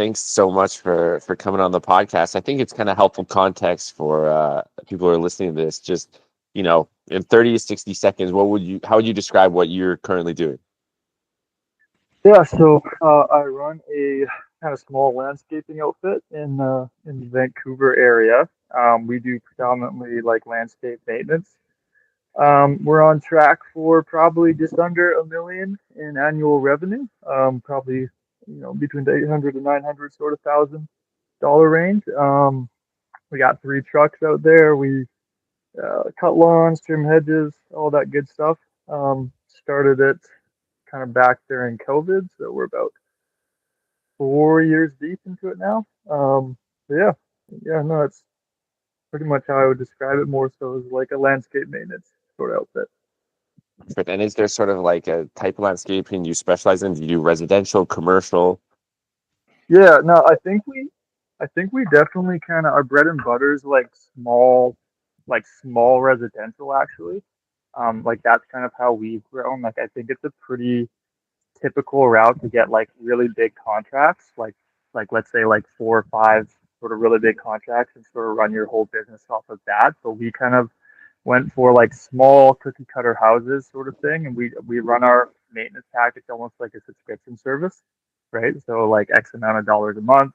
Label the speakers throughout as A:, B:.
A: thanks so much for coming on the podcast. I think it's kind of helpful context for people who are listening to this. Just, in 30 to 60 seconds, how would you describe what you're currently doing?
B: Yeah, so I run a kind of small landscaping outfit in the Vancouver area. We do predominantly like landscape maintenance. We're on track for probably just under a million in annual revenue. Probably between the 800 and 900 sort of $1,000 range. We got 3 trucks out there. We cut lawns, trim hedges, all that good stuff. Started it kind of back during COVID, so we're about 4 years deep into it now. So yeah, no, it's pretty much how I would describe it. More so as like a landscape maintenance sort of outfit.
A: But then is there sort of like a type of landscaping you specialize in? Do you do residential, commercial?
B: Yeah, no, I think we definitely kind of our bread and butter is like small residential actually. Like that's kind of how we've grown. Like I think it's a pretty typical route to get like really big contracts, like let's say like 4 or 5 sort of really big contracts and sort of run your whole business off of that. So we kind of went for like small cookie cutter houses sort of thing, and we run our maintenance package almost like a subscription service, right? So like X amount of dollars a month,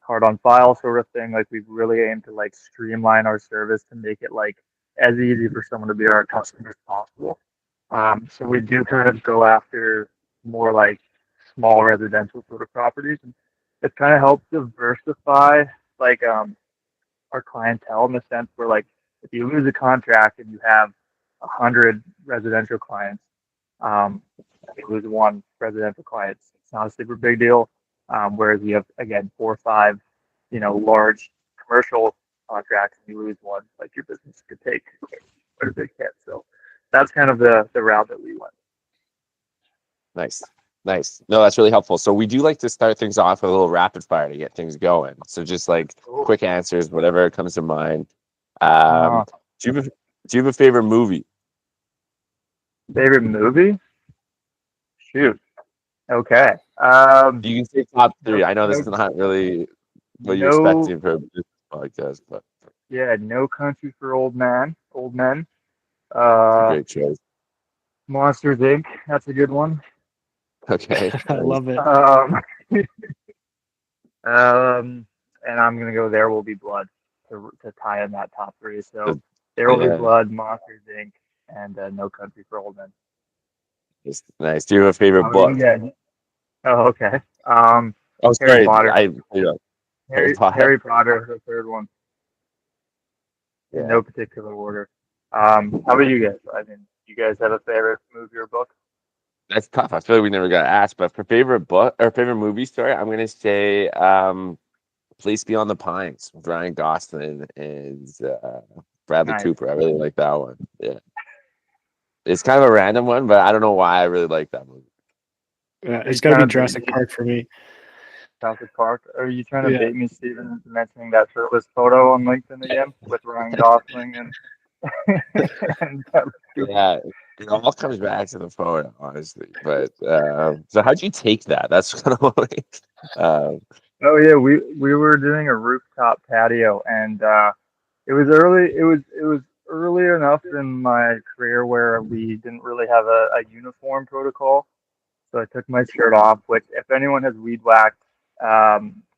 B: card on file sort of thing. Like we've really aimed to like streamline our service to make it like as easy for someone to be our customer as possible. So we do kind of go after more like small residential sort of properties, and it kind of helps diversify like our clientele in the sense where like if you lose a contract and you have 100 residential clients, if you lose one residential client, it's not a super big deal. Whereas you have again 4 or 5, large commercial contracts and you lose one, like your business could take quite a big hit. So that's kind of the route that we went.
A: Nice. Nice. No, that's really helpful. So we do like to start things off with a little rapid fire to get things going. So just like
B: Cool.
A: quick answers, whatever comes to mind.
B: Uh,
A: Do you have a favorite movie?
B: Favorite movie? Shoot. Okay.
A: You can say top
B: No,
A: three. I know this
B: no,
A: is not really what you're
B: no.
A: expecting for a business podcast, but
B: Yeah, No Country for Old men.
A: it's a
B: Uh,
A: great choice.
B: Monsters Inc. That's a good one.
A: Okay.
C: I
A: Nice.
C: love it.
B: Um, and I'm gonna go There Will Be Blood to tie in that top three. So There Will Be
A: Yeah.
B: Blood, Monsters Inc., and No Country for Old Men.
A: Nice. Do you have a favorite book?
B: Yeah. Oh, okay.
A: Oh,
B: Harry
A: sorry.
B: Potter.
A: Harry Potter.
B: Harry Potter, the third one, in
A: Yeah.
B: no particular order. How about you guys? I mean, you guys have a favorite movie or book?
A: That's tough. I feel like we never got asked, but for favorite book or favorite movie story, I'm gonna say Place Beyond the Pines with Ryan Gosling and Bradley
B: Nice.
A: Cooper. I really like that one. Yeah. It's kind of a random one, but I don't know why I really like that movie.
C: Yeah,
B: Are
C: it's
B: you
C: got to
B: trying
C: be
B: to
C: Jurassic
B: bait me,
C: Park for me.
B: Jurassic Park? Are you trying to
C: Yeah.
B: bait me, Steven, into mentioning that shirtless photo on LinkedIn again with Ryan Gosling and and Bradley Cooper?
A: Yeah, it all comes back to the photo, honestly. But so how'd you take that? That's kind of like,
B: Oh yeah, we were doing a rooftop patio, and it was early. It was early enough in my career where we didn't really have a uniform protocol. So I took my shirt off. Which, if anyone has weed whacked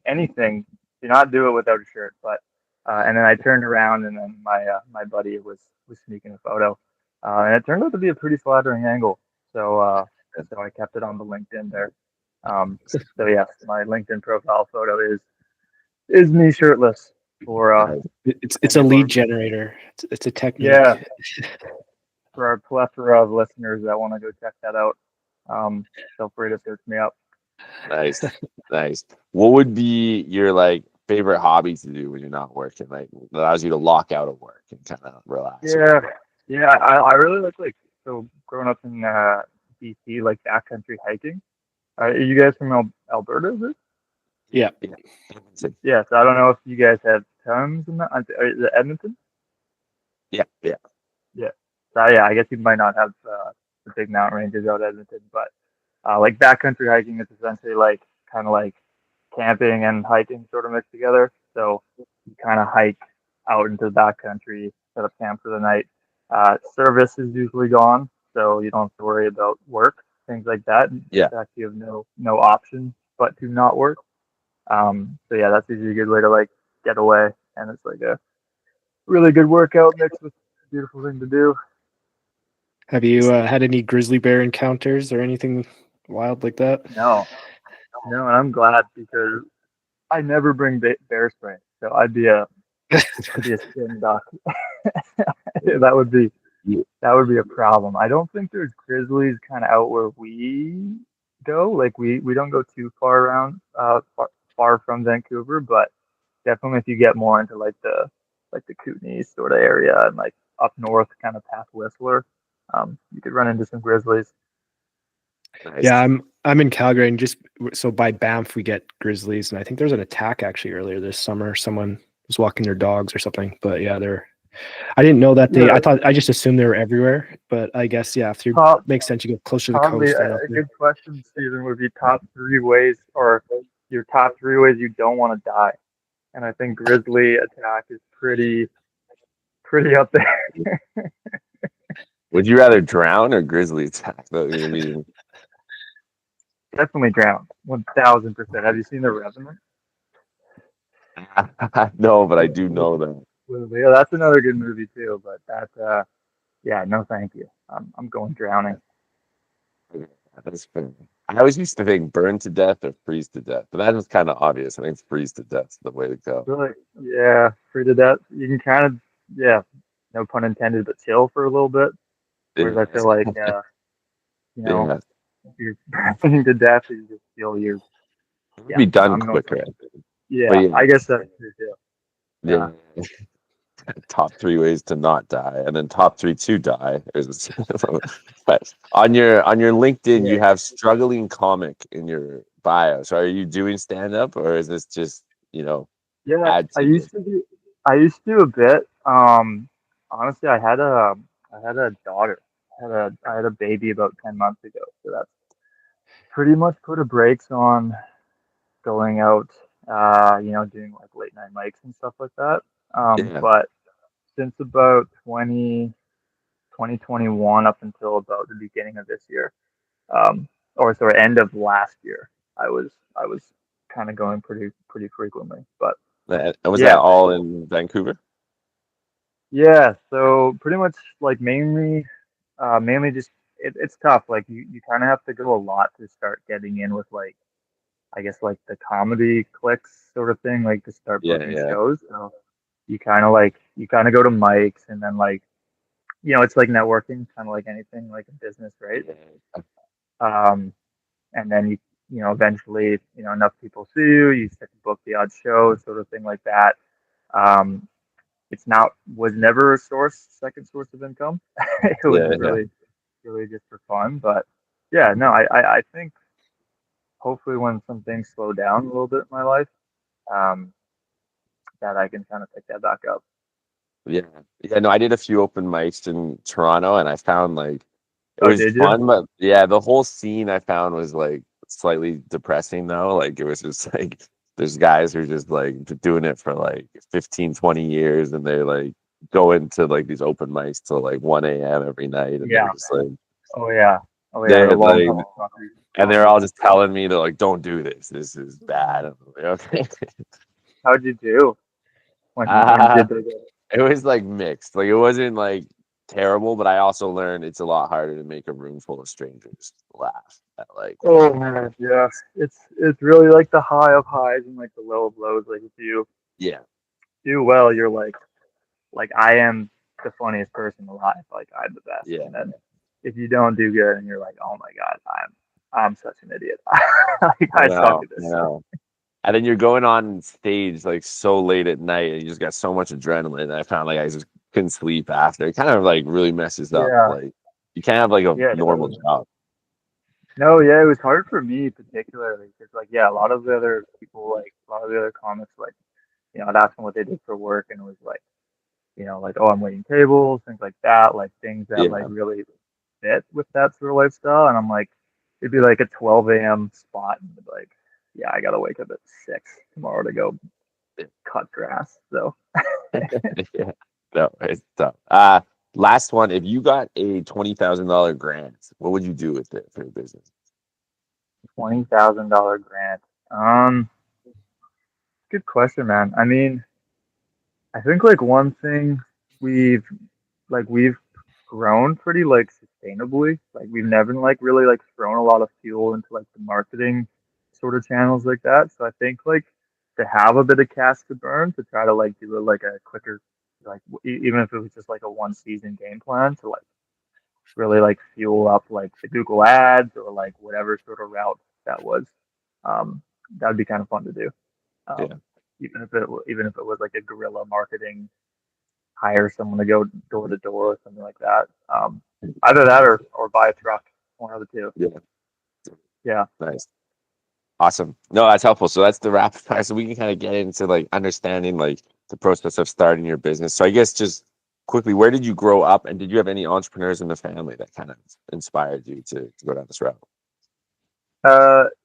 B: anything, do not do it without a shirt. But and then I turned around, and then my buddy was sneaking a photo, and it turned out to be a pretty flattering angle. So I kept it on the LinkedIn there. So yes, my LinkedIn profile photo is me shirtless for
C: It's
B: any
C: a
B: of our
C: lead generator. It's a
B: yeah,
C: technique.
B: for our plethora of listeners that want to go check that out. Feel free to search me up.
A: nice, nice. What would be your like favorite hobby to do when you're not working? Like allows you to lock out of work and kind of relax.
B: Yeah, yeah, I really like so growing up in BC, like backcountry hiking. Are you guys from Alberta? Is it?
C: Yeah.
A: Yeah,
B: Yeah, so I don't know if you guys have tons in that. Is it Edmonton?
A: yeah, yeah.
B: Yeah. So yeah, I guess you might not have the big mountain ranges out Edmonton, but like backcountry hiking is essentially like kind of like camping and hiking sort of mixed together. So you kind of hike out into the backcountry, set up camp for the night. Service is usually gone, so you don't have to worry about work, things like that. In
A: Yeah.
B: fact, you have no option but to not work. So yeah, that's usually a good way to like get away, and it's like a really good workout mixed with a beautiful thing to do.
C: Have you had any grizzly bear encounters or anything wild like that?
B: No, no, and I'm glad because I never bring bear spray, so I'd be a skin duck. that would be
A: Yeah.
B: that would be a problem. I don't think there's grizzlies kind of out where we go. Like we don't go too far around, far from Vancouver, but definitely if you get more into like the Kootenays sort of area and like up north, kind of past Whistler, you could run into some grizzlies.
A: Nice.
C: Yeah, I'm in Calgary, and just so by Banff we get grizzlies, and I think there was an attack actually earlier this summer. Someone was walking their dogs or something, but yeah, I didn't know that I just assumed they were everywhere, but I guess yeah, if you makes sense, you get closer to the
B: Probably
C: coast.
B: a good question, Stephen, would be top 3 ways or your top 3 ways you don't want to die. And I think grizzly attack is pretty up there.
A: Would you rather drown or grizzly attack? I mean,
B: Definitely drown, 1000%. Have you seen The Revenant?
A: no, but I do know that.
B: Yeah, that's another good movie too. But yeah, no, thank you. I'm going drowning.
A: That's fair. I always used to think burn to death or freeze to death, but that was kind of obvious. I think freeze to death's the way to go.
B: Really, yeah, free to death. You can kind of, yeah, no pun intended, but chill for a little bit. Whereas I feel like, you know,
A: Yeah.
B: if you're burning to death, you just feel you're
A: Be done
B: I'm
A: quicker.
B: Yeah, I guess that's true too.
A: Yeah. Top 3 ways to not die, and then top 3 to die. But on your LinkedIn, you have struggling comic in your bio. So are you doing stand up, or is this just
B: Yeah,
A: add
B: I
A: to
B: used
A: it?
B: to do. I used to do a bit. Honestly, I had a daughter. I had a baby about 10 months ago, so that's pretty much put a brakes on going out. Doing like late night mics and stuff like that.
A: Yeah.
B: But since about 2021 up until about the beginning of this year, or sorry, end of last year, I was kind of going pretty frequently. But
A: And was that
B: yeah,
A: all in Vancouver?
B: yeah. So pretty much like mainly just it's tough. Like you kind of have to go a lot to start getting in with like I guess like the comedy clicks sort of thing, like to start
A: Yeah,
B: booking
A: yeah.
B: shows. So you kind of go to mics and then like it's like networking, kind of like anything like a business, right? Um, and then eventually enough people see you, you start to book the odd show, sort of thing like that. Um, it's not was never a second source of income. It was
A: Yeah, yeah.
B: really just for fun. But yeah, no, I think hopefully when some things slow down a little bit in my life, um, that I can kind of pick that back up.
A: Yeah. Yeah, no, I did a few open mics in Toronto, and I found like it
B: Oh,
A: was
B: did you?
A: fun, but yeah, the whole scene I found was like slightly depressing though. Like it was just like there's guys who are just like doing it for like 15, 20 years, and they like go into like these open mics till like 1 a.m. every night, and they're
B: Yeah.
A: just like
B: Oh yeah. Oh yeah. The
A: they're
B: long
A: like and they're all just telling me to like don't do this. This is bad. I'm like, okay.
B: How'd you do when
A: Uh,
B: did they
A: it was like mixed. Like it wasn't like terrible, but I also learned it's a lot harder to make a room full of strangers laugh at like
B: Oh man, yeah. It's really like the high of highs and like the low of lows. Like if you
A: yeah.
B: do well, you're like I am the funniest person alive. Like I'm the best.
A: Yeah.
B: And then if you don't do good, and you're like, oh my god, I'm such an idiot. Like I suck at
A: I
B: this.
A: know. And then you're going on stage like so late at night and you just got so much adrenaline. I found like I just couldn't sleep after. It kind of like really messes up.
B: Yeah,
A: Like you can't have like a
B: yeah.
A: normal
B: Totally.
A: job.
B: No, yeah, it was hard for me particularly because like yeah, a lot of the other people, like a lot of the other comics, like I'd ask them what they did for work, and it was like like oh, I'm waiting tables, things like that, like things that like
A: Yeah.
B: really fit with that sort of lifestyle. And I'm like, it'd be like a 12 a.m. spot, and like yeah, I gotta wake up at 6 tomorrow to go cut grass. So
A: Yeah. No, it's tough. Last one. If you got a $20,000 grant, what would you do with it for your business?
B: $20,000 grant. Um, Good question, man. I mean, I think like one thing we've we've grown pretty like sustainably. Like we've never like really like thrown a lot of fuel into like the marketing sort of channels like that. So I think like to have a bit of cash to burn to try to like do like a quicker even if it was just like a one season game plan to like really like fuel up like the Google ads or like whatever sort of route that was. Um, that would be kind of fun to do.
A: Yeah.
B: Um, even if it was like a guerrilla marketing, hire someone to go door to door or something like that. Either that or buy a truck, one of the two.
A: Yeah.
B: Yeah.
A: Nice. Awesome. No, that's helpful. So that's the rapid fire. So we can kind of get into like understanding like the process of starting your business. So I guess just quickly, where did you grow up, and did you have any entrepreneurs in the family that kind of inspired you to go down this route?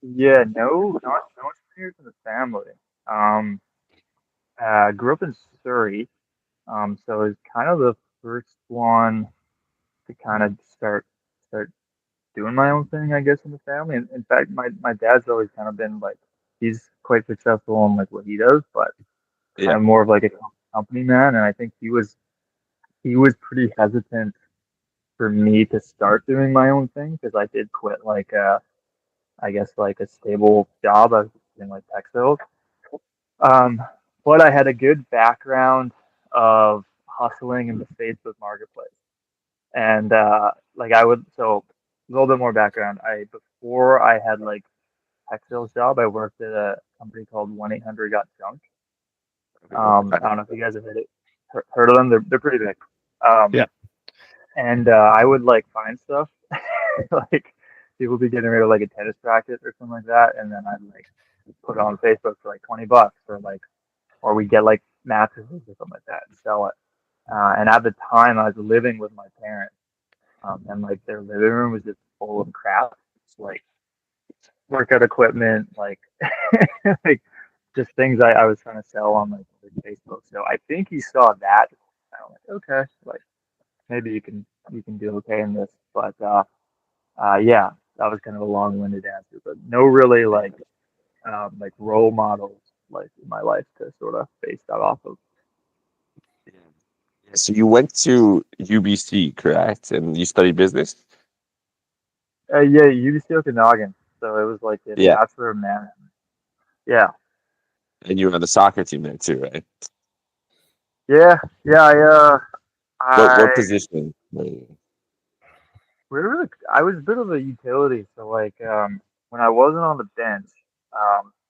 B: Yeah, no experience in the family. Um, Grew up in Surrey, so it's kind of the first one to kind of start doing my own thing, I guess, in the family. And in fact, my dad's always kind of been like he's quite successful in like what he does, but kind
A: Yeah.
B: of more of like a company man. And I think he was pretty hesitant for me to start doing my own thing because I did quit like I guess like a stable job. I was in like tech sales. Um, but I had a good background of hustling in the Facebook marketplace. And like I would so a little bit more background. I before I had like tech sales job, I worked at a company called 1-800 Got Junk. I don't know if you guys have heard of them. They're pretty big. Um,
C: Yeah.
B: and I would like find stuff like people be getting rid of like a tennis racket or something like that, and then I'd like put it on Facebook for like $20 or we get like mattresses or something like that and sell it. And at the time, I was living with my parents, and like their living room was just full of crap, it's like workout equipment, like like just things I was trying to sell on like Facebook. So I think he saw that. I'm like, okay, like maybe you can do okay in this, but yeah, that was kind of a long-winded answer, but no really like role models like in my life to sort of base that off of.
A: Yeah. So you went to UBC, correct? And you studied business?
B: Yeah, UBC Okanagan. So it was like a
A: Yeah.
B: bachelor of management. Yeah,
A: And you were on the soccer team there too, right?
B: yeah, yeah.
A: What
B: I
A: position were you?
B: we were really, I was a bit of a utility. So like when I wasn't on the bench,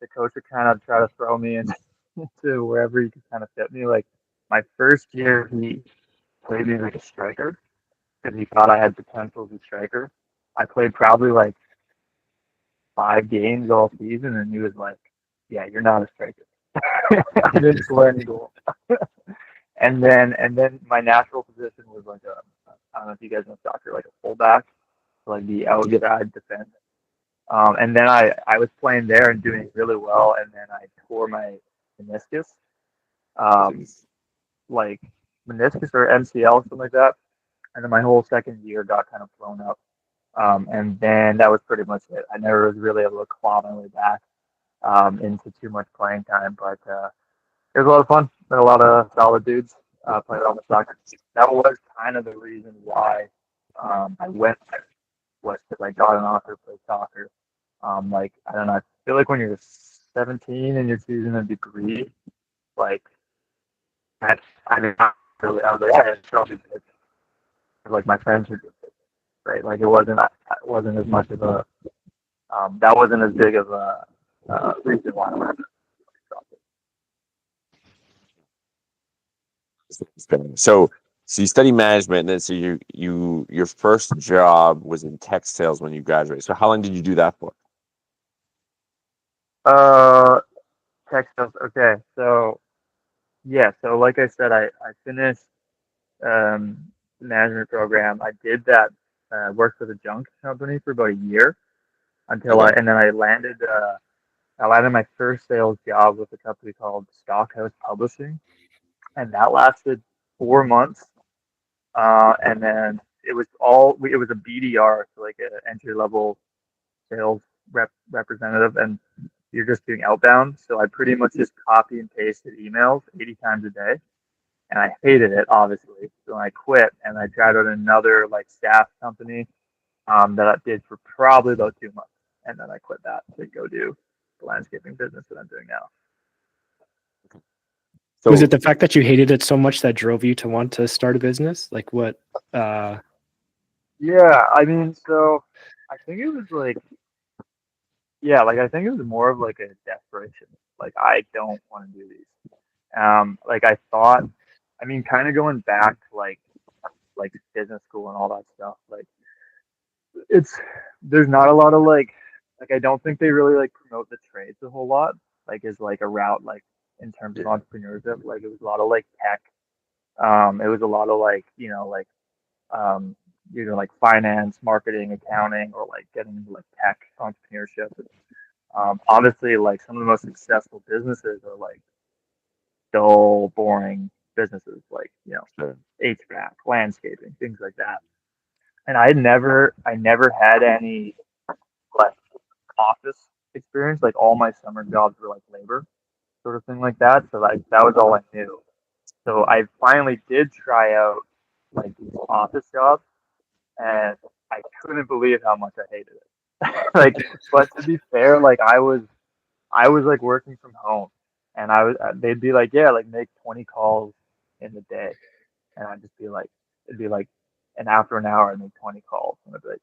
B: the coach would kind of try to throw me into wherever he could kind of fit me. Like my first year, he played me like a striker because he thought I had potential as a striker. I played probably like 5 games all season, and he was like, "Yeah, you're not a striker." I didn't score any goals. And then my natural position was like I don't know if you guys know soccer, like a fullback, like the
A: Yeah.
B: outside defense. And then I was playing there and doing really well, and then I tore my meniscus, um, like meniscus or MCL, something like that. And then my whole second year got kind of thrown up. And then that was pretty much it. I never was really able to claw my way back into too much playing time, but it was a lot of fun. Met a lot of solid dudes. Played on the soccer team. That was kind of the reason why I went there, was because I got an offer to play soccer. Like I don't know, I feel like when you're 17 and you're choosing a degree, like that's I mean, not really. I was like, yeah, it's probably good. Like my friends were good, right? Like it wasn't as much of a that wasn't as big of a reason why I went to soccer.
A: So you study management, and then so your first job was in tech sales when you graduated. So how long did you do that for?
B: Uh, Tech stuff. Okay, so yeah, so like I said, I finished um, the management program. I did that. Worked for the junk company for about a year until I
A: Okay.
B: and then I landed. I landed my first sales job with a company called Stockhouse Publishing, and that lasted 4 months. And then it was a BDR, so like an entry level sales representative, and you're just doing outbound. So I pretty much just copy and pasted emails 80 times a day, and I hated it obviously. So I quit, and I tried out another like staff company that I did for probably about 2 months, and then I quit that to go do the landscaping business that I'm doing now.
A: So
C: Was it the fact that you hated it so much that drove you to want to start a business? Like what?
B: Yeah, I mean, so I think it was like, yeah, like I think it was more of like a desperation. Like I don't want to do these. Like I thought, I mean, kind of going back to like business school and all that stuff. Like it's there's not a lot of like I don't think they really like promote the trades a whole lot. Like is like a route like in terms of
A: yeah,
B: entrepreneurship. Like it was a lot of like tech. It was a lot of like um, like finance, marketing, accounting, or like getting into like tech entrepreneurship. Obviously, like some of the most successful businesses are like dull, boring businesses, like
A: sure.
B: HVAC, landscaping, things like that. And I never had any like office experience. Like all my summer jobs were like labor, sort of thing like that. So like that was all I knew. So I finally did try out like these office jobs, and I couldn't believe how much I hated it. Like, but to be fair, like I was like working from home, and they'd be like, yeah, like make 20 calls in the day, and I'd just be like, it'd be like, and after an hour I'd make 20 calls, and I'd be like,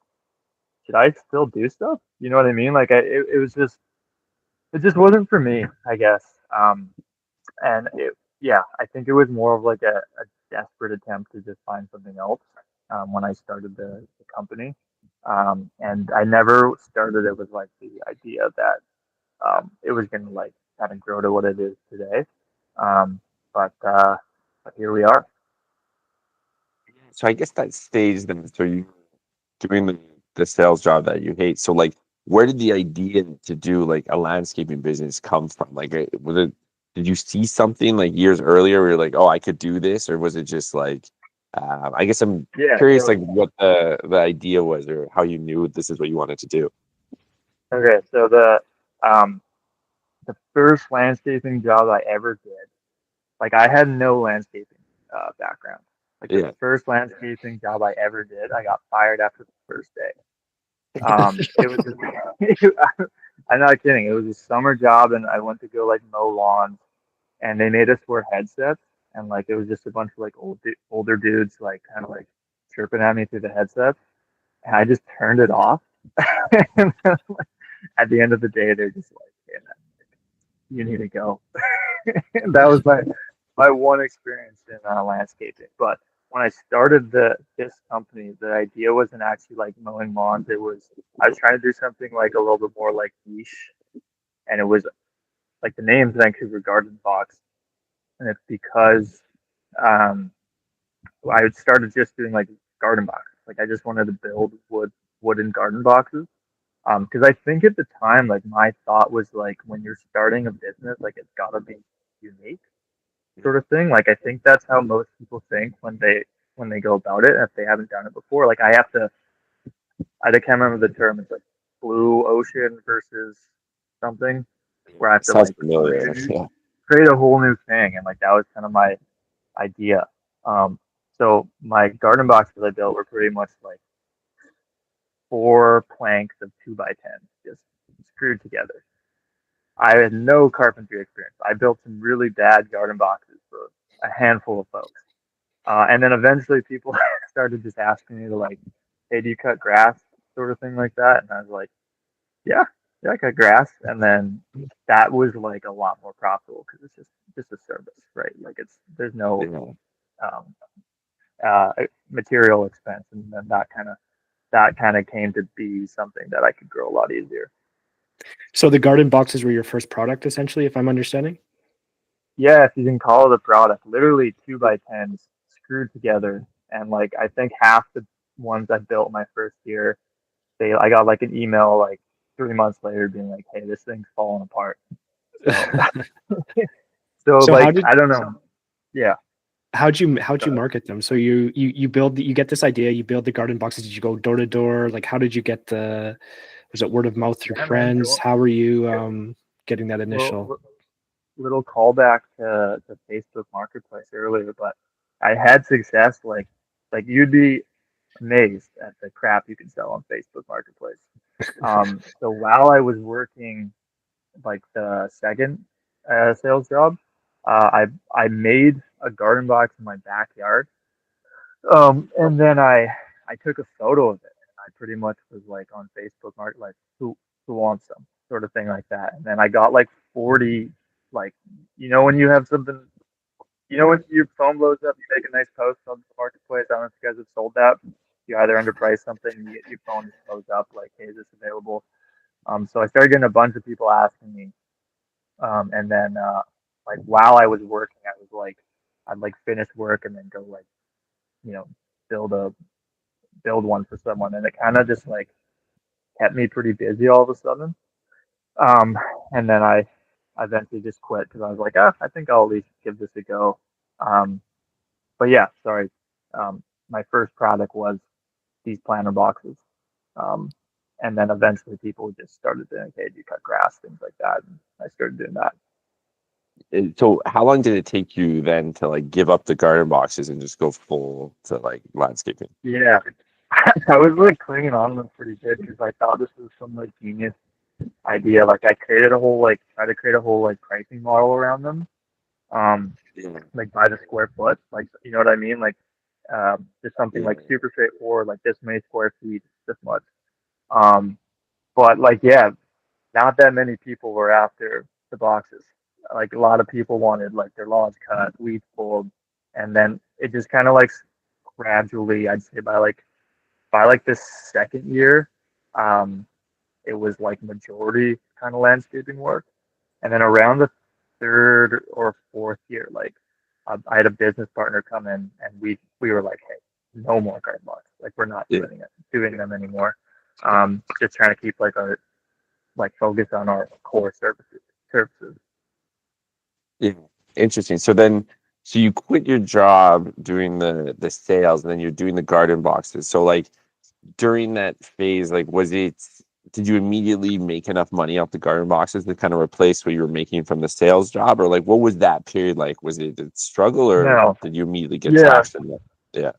B: should I still do stuff? You know what I mean? Like it was just it just wasn't for me, I guess. And yeah, I think it was more of like a desperate attempt to just find something else when I started the company. And I never started it with like the idea that it was going to like kind of grow to what it is today. Um, but here we are.
A: So I guess that stage then. So you doing the sales job that you hate. So like, where did the idea to do like a landscaping business come from? Like, was it? Did you see something like years earlier where you're like, oh, I could do this, or was it just like? I guess I'm
B: Yeah.
A: curious,
B: So,
A: like what the idea was, or how you knew this is what you wanted to do.
B: okay. So um, the first landscaping job I ever did, like I had no landscaping background. Like the
A: Yeah.
B: first landscaping job I ever did, I got fired after the first day. It was I'm not kidding. It was a summer job, and I went to go like mow lawns, and they made us wear headsets, and like it was just a bunch of like older dudes like kind of like chirping at me through the headsets, and I just turned it off. And then, like, at the end of the day, they're just like, "Yeah, you need to go." And that was my one experience in landscaping. But when I started this company, the idea wasn't actually like mowing lawns. It was I was trying to do something like a little bit more like niche, and it was like the name's Vancouver Gardenbox, and it's because um, I had started just doing like garden boxes. Like I just wanted to build wooden garden boxes. Because I think at the time, like my thought was like when you're starting a business, like it's gotta be unique, sort of thing. Like I think that's how most people think when they go about it if they haven't done it before. Like I can't remember the term. It's like blue ocean versus something where I have to
A: Sounds
B: like
A: familiar. Yeah.
B: create a whole new thing, and like that was kind of my idea. So my garden boxes I built were pretty much like 4 planks of 2x10, just screwed together. I had no carpentry experience. I built some really bad garden boxes for a handful of folks. And then eventually people started just asking me to like, hey, do you cut grass? Sort of thing like that. And I was like, yeah, yeah, I cut grass. And then that was like a lot more profitable because it's just a service, right? Like there's no
A: Yeah.
B: um, uh, material expense, and then that kind of came to be something that I could grow a lot easier.
C: So the garden boxes were your first product, essentially, if I'm understanding.
B: Yeah, if you can call it a product, literally 2x10s screwed together, and like I think half the ones I built my first year, I got like an email like 3 months later being like, hey, this thing's falling apart. So so
C: So
B: like I don't know. Yeah.
C: how'd you market them? So you build you get this idea, you build the garden boxes. Did you go door to door? Like how did you get the was it word of mouth through
B: Yeah, man.
C: friends? How were you
B: Yeah.
C: getting that initial?
B: Little, little callback to Facebook Marketplace earlier, but I had success. Like you'd be amazed at the crap you can sell on Facebook Marketplace. So while I was working like the second sales job, I made a garden box in my backyard. And then I took a photo of it, and I pretty much was like on Facebook Market, like who wants some sort of thing like that. And then I got like 40, like when you have something, when your phone blows up, you make a nice post on the marketplace. I don't know if you guys have sold that. You either underprice something, your phone just blows up like, hey, is this available? So I started getting a bunch of people asking me, and then like while I was working, I was like, I'd like finish work and then go like you know build a build one for someone, and it kind of just like kept me pretty busy all of a sudden. Um, and then I eventually just quit because I was like, I think I'll at least give this a go. Um, but yeah, sorry. My first product was these planter boxes. Um, and then eventually people just started saying, okay, do you cut grass, things like that. And I started doing that.
A: So how long did it take you then to like give up the garden boxes and just go full to like landscaping?
B: Yeah. I was like clinging on to them pretty good because I thought this was some like genius idea. Like I created a whole like try to create a whole like pricing model around them. Um,
A: Yeah.
B: like by the square foot, like you know what I mean? Like just something
A: Yeah.
B: like super straightforward, like this many square feet, this much. Um, but like yeah, not that many people were after the boxes. Like a lot of people wanted like their lawns cut, weeds pulled, and then it just kind of like gradually, I'd say by like this second year, um, it was like majority kind of landscaping work. And then around the third or fourth year, like I had a business partner come in, and we were like, hey, no more garden box. Like we're not
A: Yeah.
B: doing them anymore. Just trying to keep like our like focus on our core services.
A: Yeah. Interesting. So you quit your job doing the sales, and then you're doing the garden boxes. So like during that phase, like did you immediately make enough money off the garden boxes to kind of replace what you were making from the sales job? Or like what was that period like? Was it a struggle, or
B: No,
A: did you immediately get
B: yeah,
A: traction there? Yeah.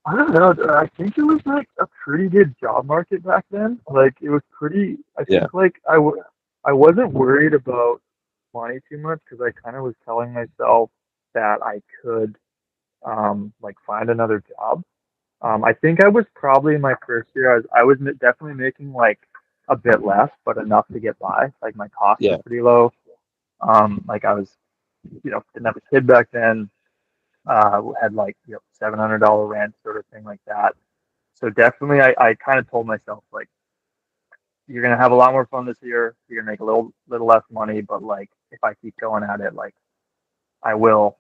B: I don't know. I think it was like a pretty good job market back then. Like it was pretty. I
A: Yeah.
B: think like I wasn't worried about money too much because I kind of was telling myself that I could like find another job. I think I was probably in my first year. I was definitely making like a bit less, but enough to get by. Like my costs were
A: Yeah.
B: pretty low. Like I was didn't have a kid back then. Had like $700 rent sort of thing like that. So definitely, I kind of told myself like you're gonna have a lot more fun this year. You're gonna make a little less money, but like if I keep going at it, like I will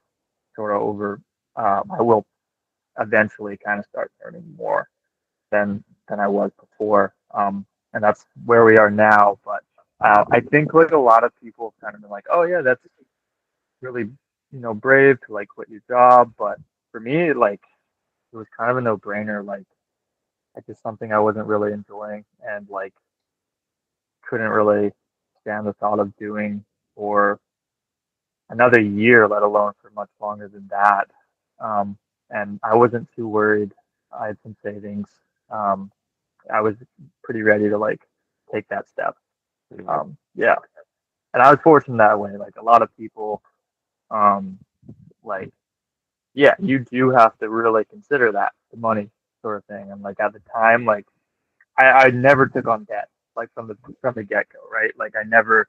B: sort of I will eventually kind of start earning more than I was before. And that's where we are now. But I think like a lot of people have kind of been like, oh yeah, that's really brave to like quit your job. But for me, like it was kind of a no brainer. Like it's just something I wasn't really enjoying, and like couldn't really stand the thought of doing for another year, let alone for much longer than that. Um, and I wasn't too worried. I had some savings. Um, I was pretty ready to like take that step. Yeah, and I was fortunate that way. Like a lot of people, um, like yeah, you do have to really consider that the money sort of thing. And like at the time, like I never took on debt like from the get go, right? Like I never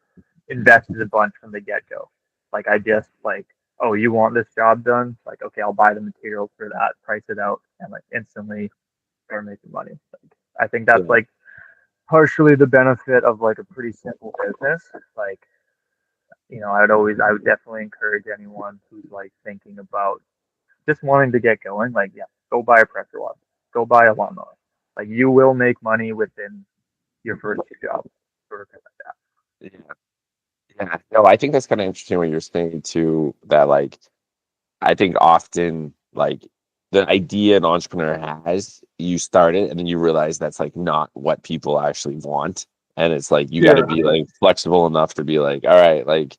B: invested a bunch from the get go. Like I just like, oh, you want this job done? Like, okay, I'll buy the materials for that, price it out, and like instantly start making money. Like I think that's
A: Yeah.
B: like partially the benefit of like a pretty simple business. Like, I would definitely encourage anyone who's like thinking about just wanting to get going, like, yeah, go buy a pressure washer, go buy a lawnmower. Like, you will make money within your first two jobs. sort of thing like that.
A: Yeah. Yeah. No, I think that's kind of interesting what you're saying too, that like I think often like the idea an entrepreneur has, you start it and then you realize that's like not what people actually want. And it's like you got to
B: Yeah,
A: be like flexible enough to be like, all right, like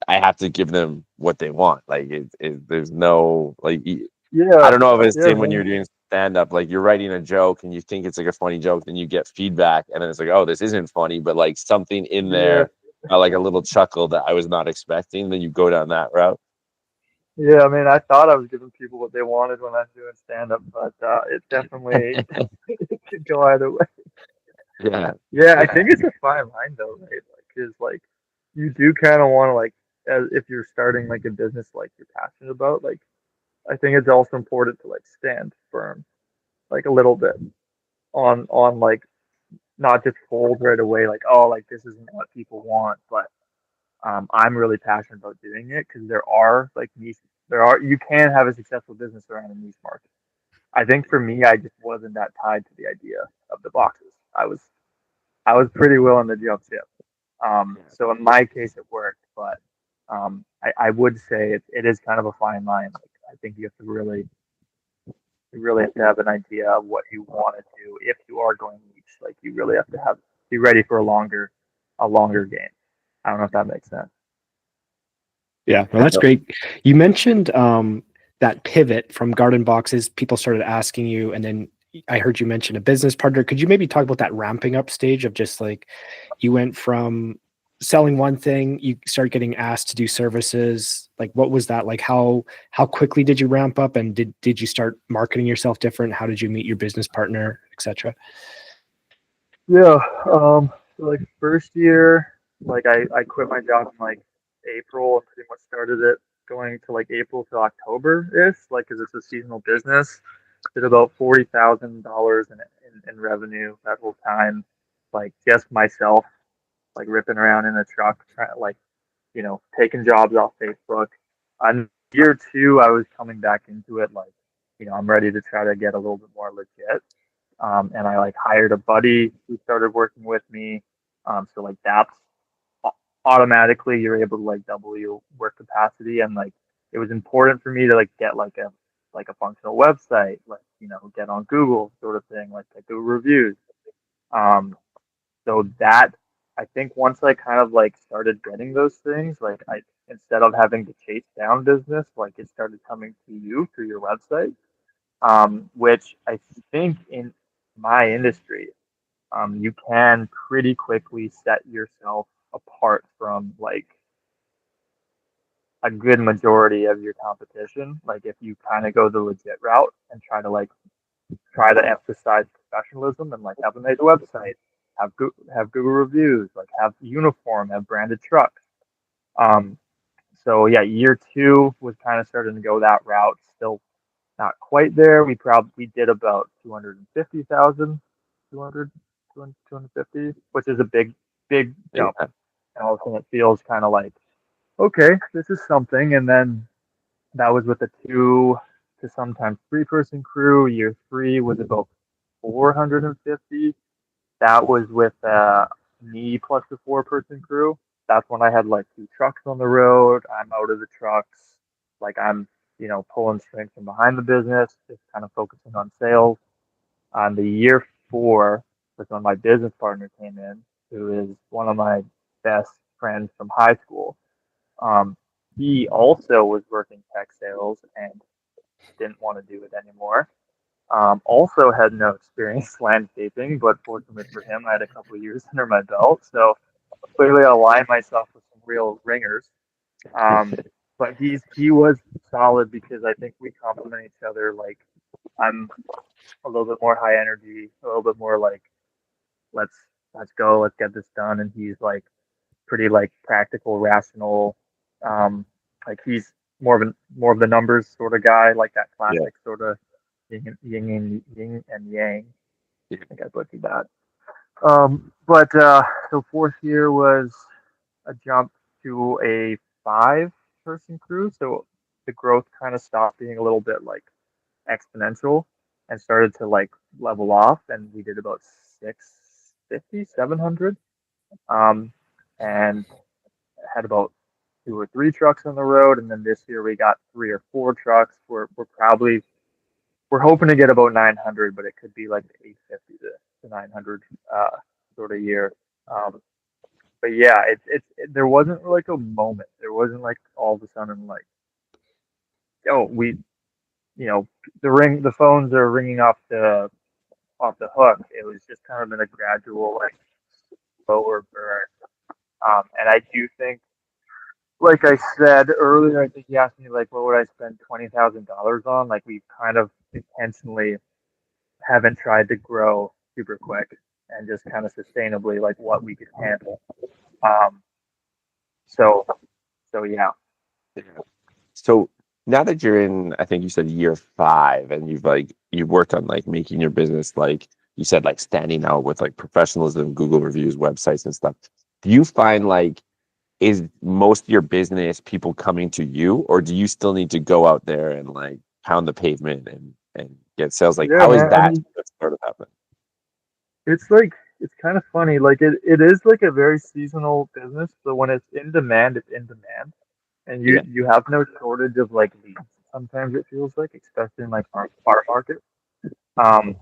A: I have to give them what they want. Like there's no like I
B: yeah,
A: don't know if it's the
B: yeah,
A: same when you're
B: man.
A: doing stand up. Like you're writing a joke and you think it's like a funny joke, then you get feedback, and then it's like, oh, this isn't funny, but like something in
B: Yeah,
A: there, like a little chuckle that I was not expecting. Then you go down that route.
B: yeah. I mean, I thought I was giving people what they wanted when I was doing stand up, but it definitely it could go either way.
A: Yeah,
B: Yeah, I
A: yeah,
B: think it's a fine line though, right? Like, cause like you do kind of want to like, as if you're starting like a business like you're passionate about, like I think it's also important to like stand firm, like a little bit on like not just fold right away, like oh, like this isn't what people want, but I'm really passionate about doing it because there are like niche, there are you can have a successful business around a niche market. I think for me, I just wasn't that tied to the idea of the boxes. I was pretty willing to jump ship. So in my case, it worked, but I would say it is kind of a fine line. Like I think you really have to have an idea of what you want to do if you are going niche. Like you really have to have be ready for a longer game. I don't know if that makes sense.
C: Yeah, well, that's great. You mentioned that pivot from garden boxes. People started asking you, and then I heard you mention a business partner. Could you maybe talk about that ramping up stage of just like you went from selling one thing, you start getting asked to do services. Like, what was that like? How quickly did you ramp up, and did you start marketing yourself different? How did you meet your business partner, etc.?
B: Yeah. So like first year, like I quit my job in like April and pretty much started it going to like April to October ish, like because it's a seasonal business. Did about $40,000 in revenue that whole time, like just myself, like ripping around in a truck, trying like taking jobs off Facebook. On year two, I was coming back into it like I'm ready to try to get a little bit more legit. And I like hired a buddy who started working with me. So like that's automatically you're able to like double your work capacity, and like it was important for me to like get like a functional website, like get on Google sort of thing, like do reviews. Um, so that I think once I kind of like started getting those things, like I instead of having to chase down business, like it started coming to you through your website, which I think in my industry, you can pretty quickly set yourself apart from like a good majority of your competition. Like if you kind of go the legit route and try to emphasize professionalism and like have a nice website, have Google reviews, like have uniform, have branded trucks. Um, so yeah, year two was kind of starting to go that route. Still not quite there. We did about 250,000, 200, 250, which is a big jump.
A: yeah,
B: And all of a sudden it feels kind of like, okay, this is something. And then that was with a 2 to sometimes 3 person crew. Year three was about 450. That was with me plus the 4 person crew. That's when I had like 2 trucks on the road. I'm out of the trucks. Like I'm, pulling strings from behind the business, just kind of focusing on sales. On the year four was when my business partner came in, who is one of my best friends from high school. Um, he also was working tech sales and didn't want to do it anymore. Also had no experience landscaping, but fortunately for him, I had a couple of years under my belt. So clearly, I aligned myself with some real ringers. But he was solid because I think we complement each other. Like I'm a little bit more high energy, a little bit more like let's let's go, let's get this done, and he's like pretty like practical, rational. Um, like he's more of the numbers sort of guy, like that
A: yeah,
B: classic sort of yin and yang.
A: yeah,
B: I think I butchered that. But so fourth year was a jump to a 5 person crew. So the growth kind of stopped being a little bit like exponential and started to like level off. And we did about 650, 700. and had about 2 or 3 trucks on the road. And then this year we got 3 or 4 trucks. We're hoping to get about 900, but it could be like 850 to 900 sort of year. Um, but yeah, there wasn't like a moment. There wasn't like all of a sudden like, oh, you know, the phones are ringing off the hook. It was just kind of been a gradual like slower burn. And I do think, like I said earlier, I think you asked me like, what would I spend $20,000 on? Like we kind of intentionally haven't tried to grow super quick and just kind of sustainably like what we could handle. Um, so so yeah.
A: So now that you're in, I think you said year 5, and you've worked on like making your business, like you said, like standing out with like professionalism, Google reviews, websites and stuff. Do you find like, is most of your business people coming to you, or do you still need to go out there and like pound the pavement and get sales? Like,
B: Yeah,
A: how is
B: man. I
A: that
B: mean,
A: sort of happen?
B: it's like it's kind of funny. Like it is like a very seasonal business, but when it's in demand, it's in demand, and
A: Yeah.
B: you have no shortage of like leads. Sometimes it feels like, especially in like our market. Um,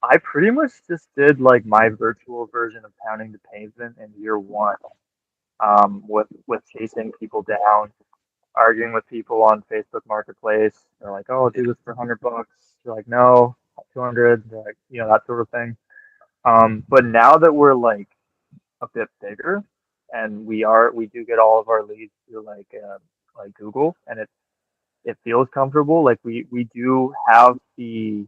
B: I pretty much just did like my virtual version of pounding the pavement in year one, with chasing people down, arguing with people on Facebook Marketplace. They're like, "Oh, I'll do this for $100." You're like, "No, 200." They're like, that sort of thing. But now that we're like a bit bigger, and we do get all of our leads through like Google, and it feels comfortable. Like we do have the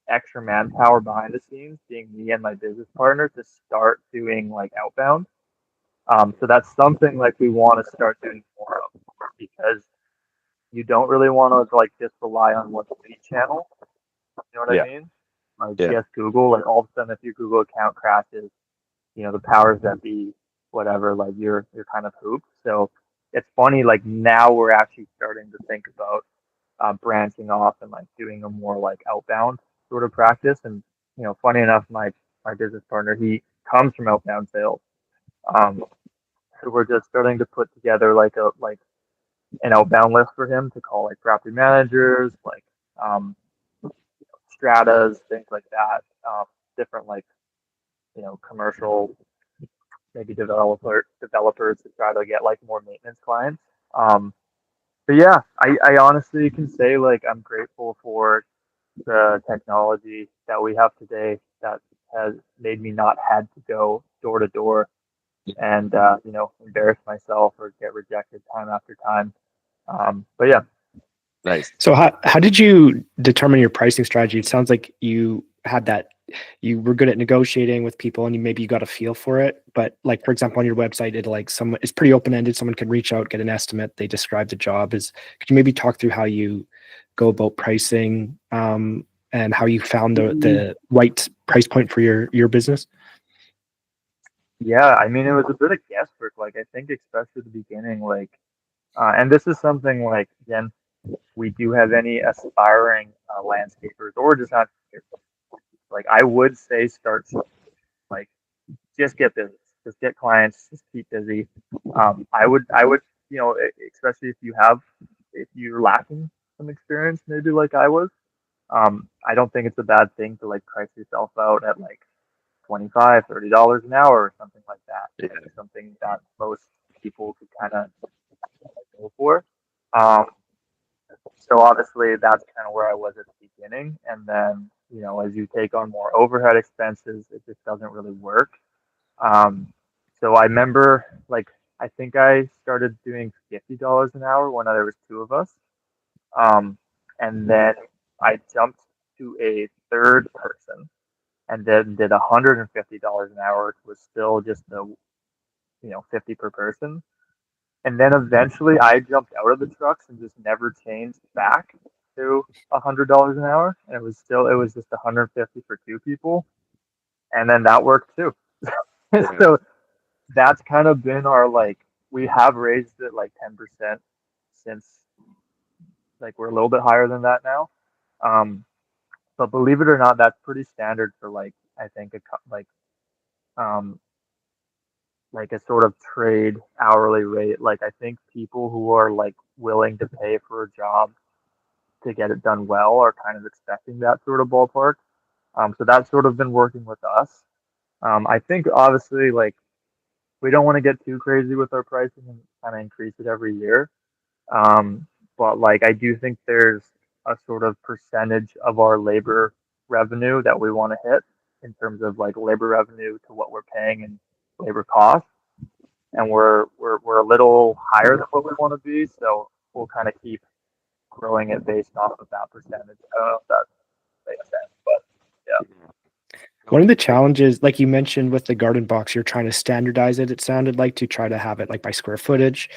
B: extra manpower behind the scenes, being me and my business partner, to start doing like outbound. So that's something like we want to start doing more of, because you don't really want to like just rely on one lead channel. You know what I
A: Yeah.
B: mean? Like
A: Yeah.
B: just Google, like all of a sudden if your Google account crashes, the powers that be, whatever, like you're kind of hooped. So it's funny, like now we're actually starting to think about branching off and like doing a more like outbound sort of practice. And funny enough, my business partner, he comes from outbound sales. Um, so we're just starting to put together like an outbound list for him to call like property managers, like um, stratas, things like that. Different like commercial, maybe developers to try to get like more maintenance clients. Um, but yeah, I honestly can say like I'm grateful for the technology that we have today that has made me not had to go door to door and embarrass myself or get rejected time after time. But yeah.
A: Nice.
C: So how did you determine your pricing strategy? It sounds like you were good at negotiating with people and you got a feel for it. But like, for example, on your website, it's pretty open-ended. Someone can reach out, get an estimate. They describe the job. Could you maybe talk through how you go about pricing, and how you found the right price point for your business?
B: Yeah, I mean, it was a bit of guesswork. Like, I think, especially at the beginning, like, and this is something like, again, we do have any aspiring landscapers or just not, like, I would say start like, just get business, just get clients, just keep busy. I would, especially if you're lacking some experience, maybe like I was, I don't think it's a bad thing to like price yourself out at like 25, $30 an hour or something like that.
A: Yeah.
B: Like something that most people could kind of go for. Um, so obviously that's kind of where I was at the beginning. And then, as you take on more overhead expenses, it just doesn't really work. Um, so I remember like, I think I started doing $50 an hour when there was 2 of us. Um, and then I jumped to a third person and then did $150 an hour, which was still just 50 per person. And then eventually I jumped out of the trucks and just never changed back to $100 an hour. And it was just 150 for 2 people. And then that worked too.
A: Yeah.
B: So that's kind of been our like, we have raised it like 10% since, like, we're a little bit higher than that now. Um, but believe it or not, that's pretty standard for like, I think like um like a sort of trade hourly rate. Like I think people who are like willing to pay for a job to get it done well are kind of expecting that sort of ballpark. So that's sort of been working with us. I think obviously like we don't want to get too crazy with our pricing and kind of increase it every year. Um, but like I do think there's a sort of percentage of our labor revenue that we want to hit in terms of like labor revenue to what we're paying in labor costs, and we're a little higher than what we want to be, so we'll kind of keep growing it based off of that percentage. I don't know if that makes sense, but yeah.
C: One of the challenges, like you mentioned with the garden box, you're trying to standardize it. It sounded like to try to have it like by square footage.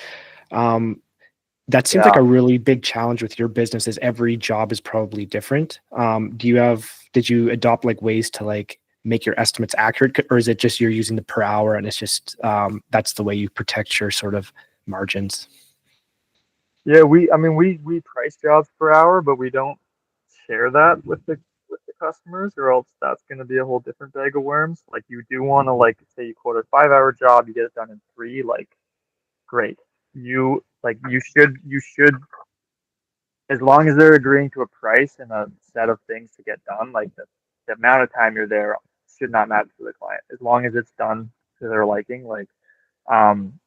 C: That seems like
B: Yeah.
C: a really big challenge with your business. Is every job is probably different. Did you adopt like ways to like make your estimates accurate, or is it just you're using the per hour and it's just that's the way you protect your sort of margins?
B: Yeah, we price jobs per hour, but we don't share that with the customers, or else that's going to be a whole different bag of worms. Like you do want to like say you quote a 5 hour job, you get it done in three, like great. You should as long as they're agreeing to a price and a set of things to get done, like the amount of time you're there should not matter to the client as long as it's done to their liking. Like um,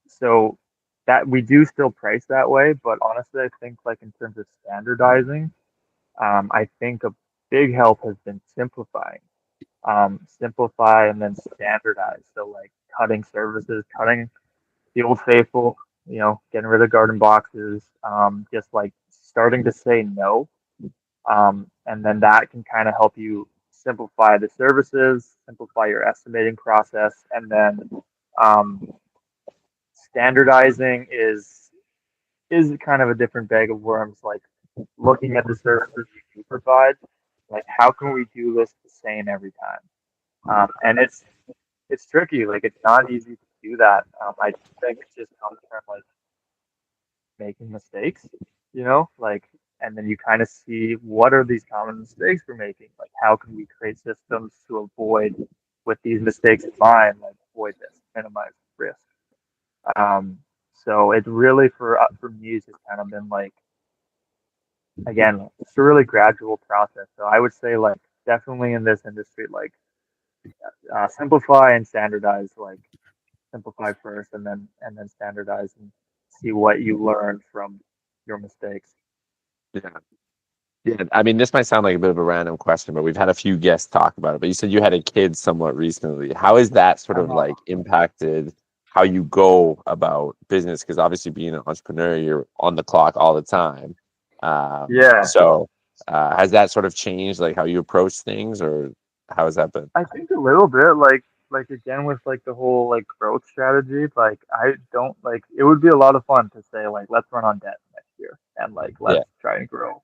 B: so that we do still price that way, but honestly, I think like in terms of standardizing, I think a big help has been simplifying. Simplify and then standardize. So like cutting services, cutting the old faithful, getting rid of garden boxes, just like starting to say no. And then that can kind of help you simplify the services, simplify your estimating process, and then um, standardizing is kind of a different bag of worms. Like looking at the services you do provide, like how can we do this the same every time? And it's tricky. Like it's not easy to do that. I think it just comes from like making mistakes, like, and then you kind of see what are these common mistakes we're making. Like how can we create systems to avoid with these mistakes in mind, like avoid this, minimize risk. Um, so it's really for me, it's just kind of been like again, it's a really gradual process. So I would say like definitely in this industry, like simplify and standardize. Like simplify first, and then standardize and see what you learn from your mistakes.
A: Yeah. Yeah. I mean, this might sound like a bit of a random question, but we've had a few guests talk about it. But you said you had a kid somewhat recently. How has that sort of like impacted how you go about business? Because obviously, being an entrepreneur, you're on the clock all the time.
B: Yeah,
A: So, has that sort of changed like how you approach things, or how has that been?
B: I think a little bit like again with like the whole like growth strategy. Like I don't like it would be a lot of fun to say like let's run on debt next year and like
A: Yeah.
B: let's try and grow.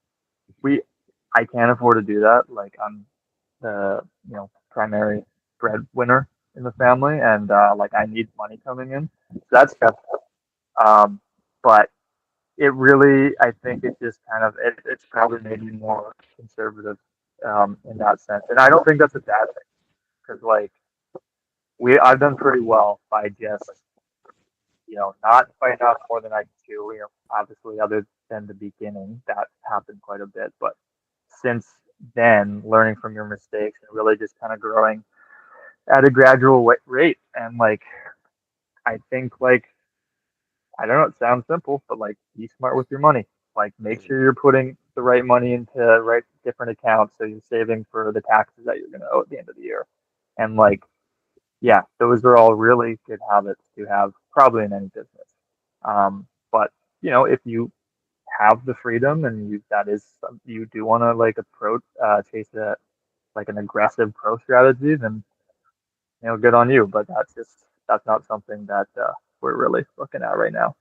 B: We I can't afford to do that. Like I'm the primary breadwinner in the family, and like I need money coming in. So that's stressful. But it really, I think it just kind of it's probably maybe more conservative in that sense, and I don't think that's a bad thing because like I've done pretty well by just not biting off more than I can chew. Obviously, other than the beginning, that happened quite a bit, but since then, learning from your mistakes and really just kind of growing at a gradual rate, and like I think like I don't know, it sounds simple, but like be smart with your money. Like make sure you're putting the right money into right different accounts so you're saving for the taxes that you're gonna owe at the end of the year. And like yeah, those are all really good habits to have probably in any business. But if you have the freedom and that is you do want to like approach chase a like an aggressive growth strategy, then good on you. But that's not something that we're really looking at right now.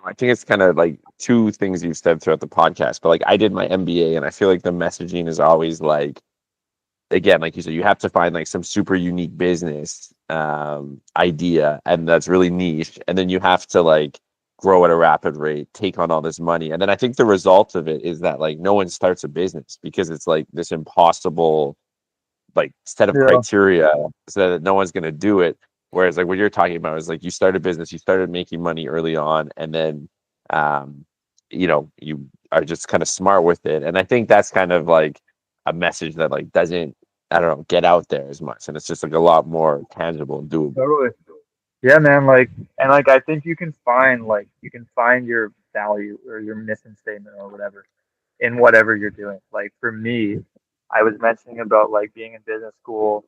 A: I think it's kind of like two things you've said throughout the podcast, but like I did my MBA and I feel like the messaging is always like, again, like you said, you have to find like some super unique business idea and that's really niche. And then you have to like grow at a rapid rate, take on all this money. And then I think the result of it is that like no one starts a business because it's like this impossible like set of
B: Yeah.
A: criteria so that no one's going to do it. Whereas like what you're talking about is like you started a business, you started making money early on, and then you know, you are just kind of smart with it. And I think that's kind of like a message that like doesn't, I don't know, get out there as much, and it's just like a lot more tangible and doable.
B: Totally. Yeah, man. Like, and like, I think you can find your value or your mission statement or whatever in whatever you're doing. Like for me, I was mentioning about like being in business school.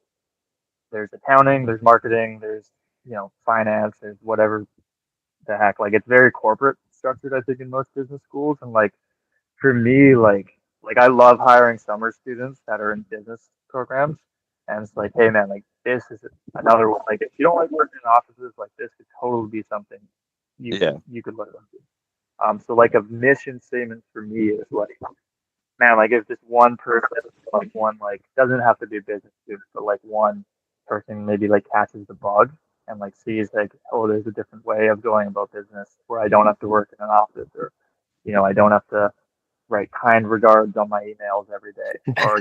B: There's accounting, there's marketing, there's finance, there's whatever the heck. Like it's very corporate structured, I think, in most business schools. And like for me, like I love hiring summer students that are in business programs. And it's like, hey man, like this is another one. Like if you don't like working in offices, like this could totally be something
A: Yeah.
B: you could look into. So like a mission statement for me is like, man, like if this one person, like one, like doesn't have to be a business student, but like one person maybe like catches the bug and like sees like, oh, there's a different way of going about business where I don't have to work in an office, or I don't have to write kind regards on my emails every day, or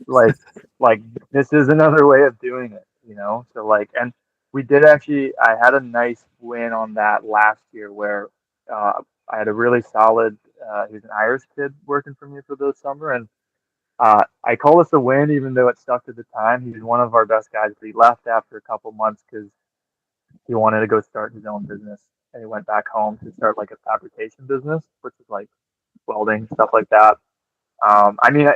B: like like this is another way of doing it, so like, and we did actually, I had a nice win on that last year where I had a really solid he was an Irish kid working for me for the summer, and I call this a win even though it sucked at the time. He was one of our best guys, but he left after a couple months because he wanted to go start his own business, and he went back home to start like a fabrication business, which is like welding, stuff like that. I mean,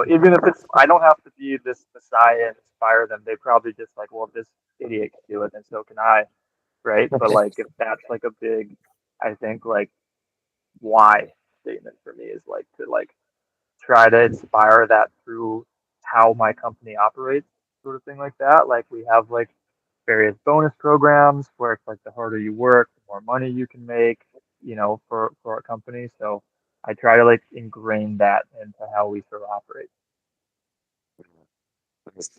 B: even if it's, I don't have to be this messiah and inspire them. They probably just like, well, this idiot can do it, and so can I, right? But like, if that's like a big, I think like why statement for me is like to like try to inspire that through how my company operates, sort of thing like that. Like we have like various bonus programs where it's like the harder you work, the more money you can make, for our company. So I try to like ingrain that into how we sort of operate.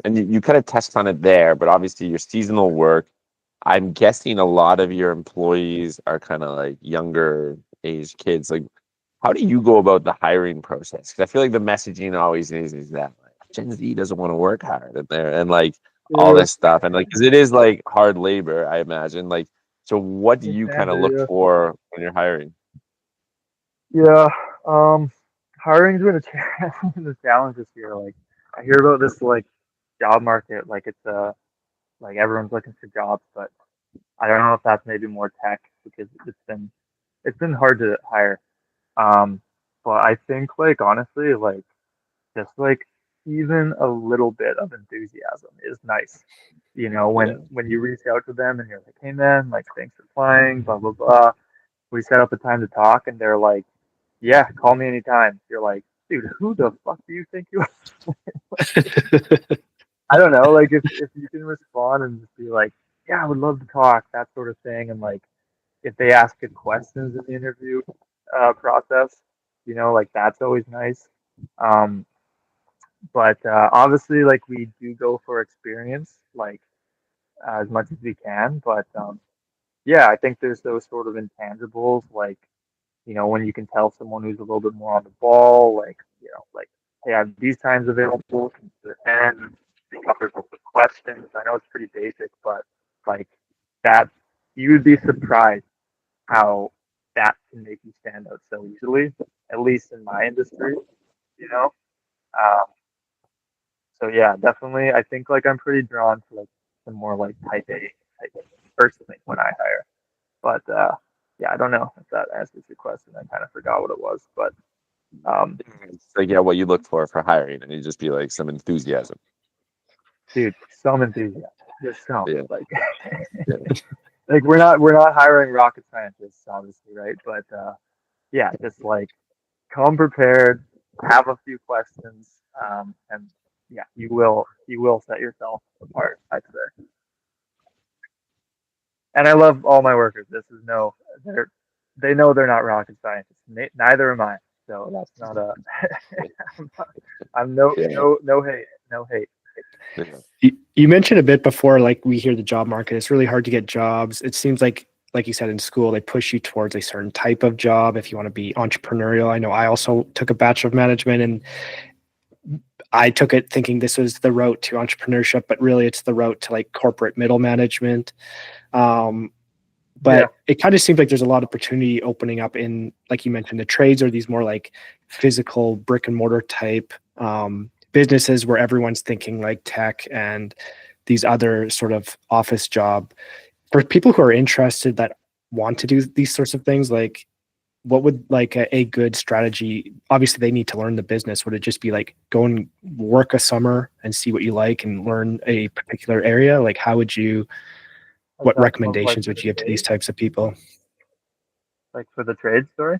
A: And you kind of touched on it there, but obviously your seasonal work, I'm guessing a lot of your employees are kind of like younger age kids. Like, how do you go about the hiring process? Because I feel like the messaging always is that like Gen Z doesn't want to work hard in there, and like all
B: Yeah,
A: this stuff, and like because it is like hard labor, I imagine. Like, so what do
B: it
A: you
B: can
A: kind of
B: be.
A: look for when you're hiring?
B: Yeah. Hiring's been a challenge this year. Like I hear about this like job market, like it's like everyone's looking for jobs, but I don't know if that's maybe more tech because it's been hard to hire. Um, but I think like honestly, like just like even a little bit of enthusiasm is nice.
A: Yeah.
B: When you reach out to them and you're like, hey man, like thanks for applying, blah blah blah. We set up a time to talk, and they're like, yeah, call me anytime. You're like, dude, who the fuck do you think you are? I don't know. Like if you can respond and just be like, yeah, I would love to talk, that sort of thing, and like if they ask good questions in the interview process, like that's always nice. Um, but obviously, like we do go for experience, like as much as we can. But yeah, I think there's those sort of intangibles, like when you can tell someone who's a little bit more on the ball, like like, hey, I have these times available, and be comfortable with questions. I know it's pretty basic, but like that, you would be surprised how that can make you stand out so easily, at least in my industry, you know? Um, so yeah, definitely. I think like I'm pretty drawn to like the more like type A personally when I hire. But yeah, I don't know if that answers your question. I kind of forgot what it was, but um,
A: It's like, yeah, what you look for hiring, and you just be like some enthusiasm.
B: dude, some enthusiasm, just some
A: Yeah.
B: like
A: Yeah.
B: like we're not hiring rocket scientists, obviously, right? But yeah, just like come prepared, have a few questions, and yeah, you will set yourself apart, I'd say. And I love all my workers. This is they know they're not rocket scientists. Neither am I. So that's not a. I'm no
A: Yeah.
B: no hate, no hate.
A: Yeah.
C: You mentioned a bit before, like we hear the job market, it's really hard to get jobs. It seems like you said, in school, they push you towards a certain type of job if you want to be entrepreneurial. I know I also took a Bachelor of Management, and I took it thinking this was the route to entrepreneurship, but really it's the route to like corporate middle management. But it kind of seems like there's a lot of opportunity opening up in, like you mentioned, the trades or these more like physical brick and mortar type businesses where everyone's thinking like tech and these other sort of office job. For people who are interested that want to do these sorts of things, like what would like a good strategy? Obviously they need to learn the business. Would it just be like go and work a summer and see what you like and learn a particular area? Like how would you, what recommendations would you give to these types of people?
B: Like for the trade story?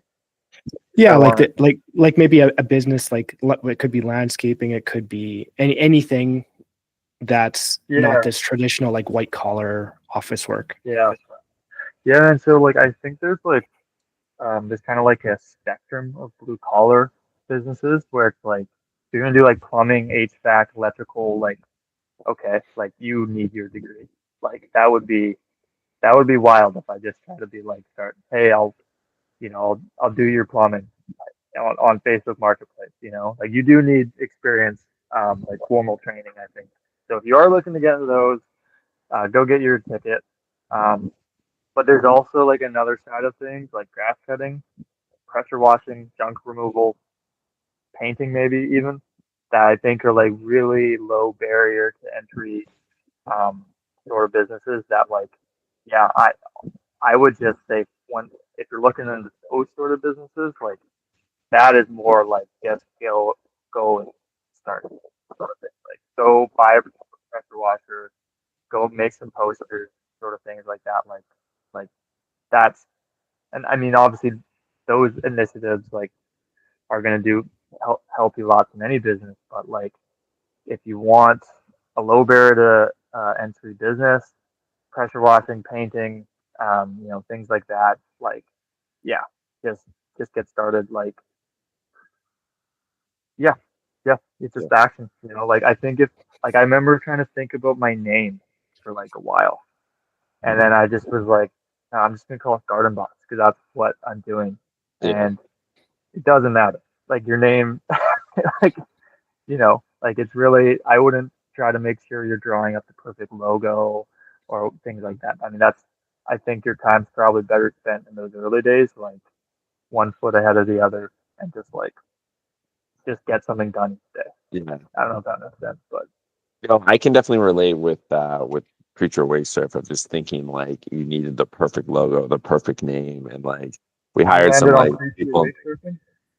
C: Yeah, like maybe a business, like it could be landscaping, it could be anything that's not this traditional like white collar office work.
B: Yeah. And so like I think there's like there's kind of like a spectrum of blue collar businesses where it's like you're gonna do like plumbing, HVAC, electrical, like okay, like you need your degree. Like that would be wild if I just try to be like hey, I'll do your plumbing on Facebook Marketplace, like you do need experience, like formal training, I think. So if you are looking to get into those, go get your ticket. But there's also like another side of things like grass cutting, pressure washing, junk removal, painting, maybe even, that I think are like really low barrier to entry sort of businesses that like, yeah, I would just say if you're looking into those sort of businesses, like that is more like just go and start sort of thing. Like go buy a pressure washer, go make some posters, sort of things like that. Like that's, and I mean obviously those initiatives like are gonna help you lots in any business, but like if you want a low barrier to entry business, pressure washing, painting, things like that, like yeah, just get started. Like yeah, it's just action. Like I think if like I remember trying to think about my name for like a while, and then I just was like, no, I'm just gonna call it Gardenbox because that's what I'm doing, and it doesn't matter. Like your name, like like it's really, I wouldn't try to make sure you're drawing up the perfect logo or things like that. I mean I think your time's probably better spent in those early days, like one foot ahead of the other, and just get something done today.
A: Yeah.
B: I don't know if that makes sense, but
A: I can definitely relate with Creature Waste Surf of just thinking like you needed the perfect logo, the perfect name, and like we hired some like people.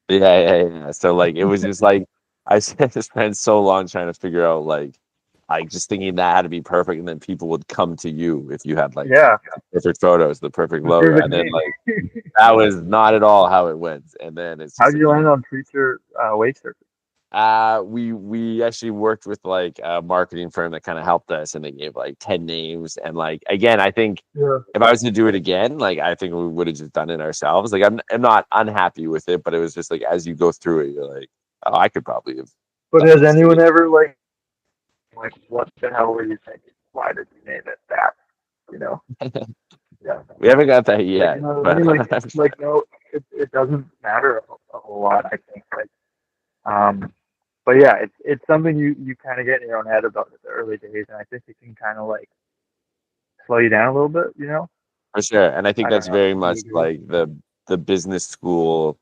A: Yeah. So like it was just like I spent so long trying to figure out like I just thinking that had to be perfect, and then people would come to you if you had like the perfect photos, the perfect logo, and then like that was not at all how it went. And then it's just,
B: how did you land on Creature Waste Surfing?
A: We actually worked with like a marketing firm that kind of helped us, and they gave like 10 names. And like again, I think if I was to do it again, like I think we would have just done it ourselves. Like I'm not unhappy with it, but it was just like as you go through it, you're like, oh, I could probably have.
B: But has anyone ever like what the hell were you thinking? Why did you name it that? Yeah.
A: We haven't got that yet.
B: But no, it doesn't matter a whole lot, I think. But yeah, it's something you kind of get in your own head about in the early days, and I think it can kind of like slow you down a little bit,
A: For sure, and I think that's very much like the business school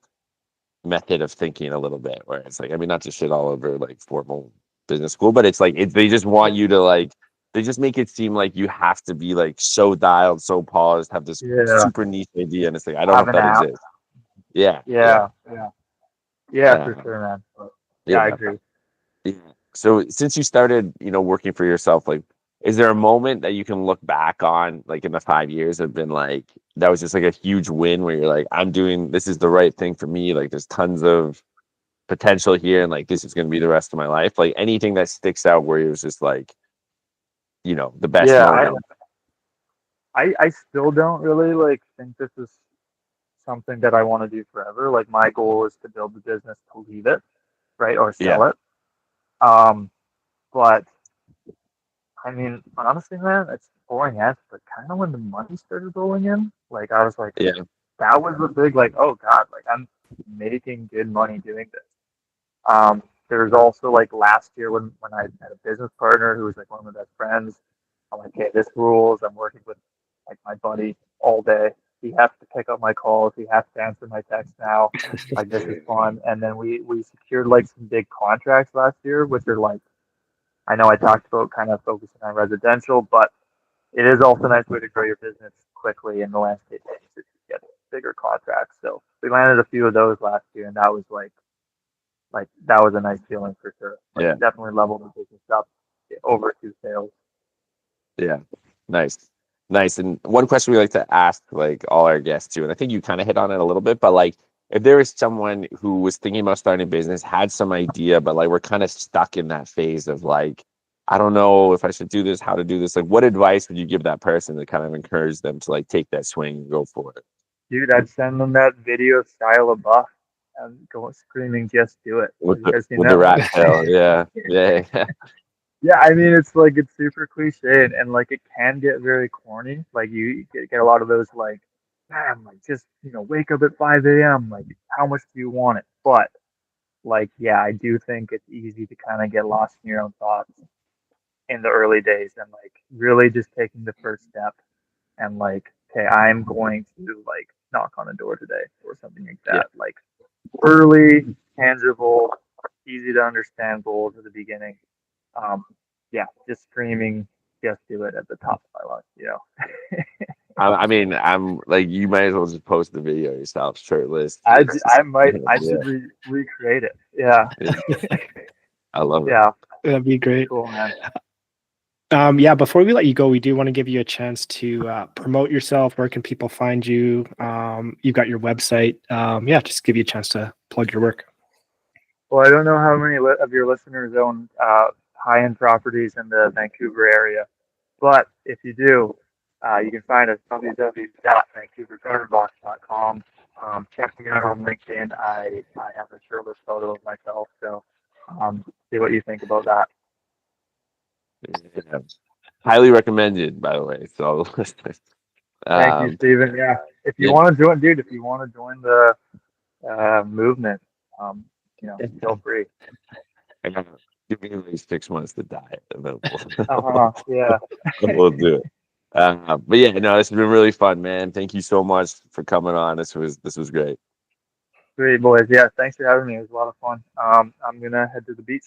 A: method of thinking a little bit, where it's like, I mean, not to shit all over like formal business school, but it's like they just want you to like, they just make it seem like you have to be like so dialed, so polished, have this super niche idea, and it's like I don't know if that exists. Yeah,
B: for sure, man. But, I agree.
A: Yeah. So since you started, working for yourself, like, is there a moment that you can look back on, like in the 5 years, have been like that was just like a huge win where you're like, this is the right thing for me. Like, there's tons of potential here, and like this is going to be the rest of my life. Like anything that sticks out where it was just like, the best moment.
B: I still don't really like think this is something that I want to do forever. Like my goal is to build the business to leave it, right, or sell it. But I mean, honestly, man, it's boring as, but kind of when the money started rolling in, like I was like, that was the big like, oh god, like I'm making good money doing this. there's also like last year when I had a business partner who was like one of my best friends. I'm like, okay, this rules. I'm working with like my buddy all day. He has to pick up my calls. He has to answer my texts now. Like this is fun. And then we secured like some big contracts last year, which are like, I know I talked about kind of focusing on residential, but it is also a nice way to grow your business quickly in the landscape industry to get bigger contracts. So we landed a few of those last year, and that was like that was a nice feeling for sure. Like,
A: Yeah.
B: definitely leveled the business up over to sales.
A: Yeah. Nice. Nice. And one question we like to ask like all our guests too, and I think you kind of hit on it a little bit, but like if there is someone who was thinking about starting a business, had some idea, but like we're kind of stuck in that phase of like, I don't know if I should do this, how to do this. Like what advice would you give that person to kind of encourage them to like take that swing and go for it?
B: Dude, I'd send them that video of Shia LaBeouf and go screaming, "Just do it!"
A: With
B: Have you guys seen
A: with
B: that
A: the
B: one?
A: rat tail. Yeah. Yeah.
B: Yeah, I mean, it's like it's super cliche, and like it can get very corny. Like you get a lot of those like, man, like just wake up at 5 a.m. Like how much do you want it? But like, yeah, I do think it's easy to kind of get lost in your own thoughts in the early days, and like really just taking the first step and like, okay, I'm going to like knock on a door today or something like that.
A: Yeah.
B: Like early, tangible, easy to understand goals at the beginning. Yeah, just screaming, just do it at the top of my lungs.
A: I mean, I'm like, you might as well just post the video yourself, shirtless.
B: I
A: Yeah.
B: should recreate it. Yeah.
A: I love it.
B: Yeah.
C: That'd be great.
B: Cool, man.
C: Yeah, before we let you go, we do want to give you a chance to promote yourself. Where can people find you? You've got your website. Yeah, just give you a chance to plug your work.
B: Well, I don't know how many of your listeners own high-end properties in the Vancouver area, but if you do, you can find us at www.vancouvergardenbox.com. Check me out on LinkedIn. I have a shirtless photo of myself, so see what you think about that.
A: Yeah. Highly recommended, by the way. So
B: Thank you, Stephen. Yeah, if you want to join, dude, if you want to join the movement, feel free.
A: Give me at least 6 months to diet.
B: Yeah.
A: We'll do it. But yeah, no, this has been really fun, man. Thank you so much for coming on. This was great.
B: Great, boys. Yeah, thanks for having me. It was a lot of fun. I'm gonna head to the beach.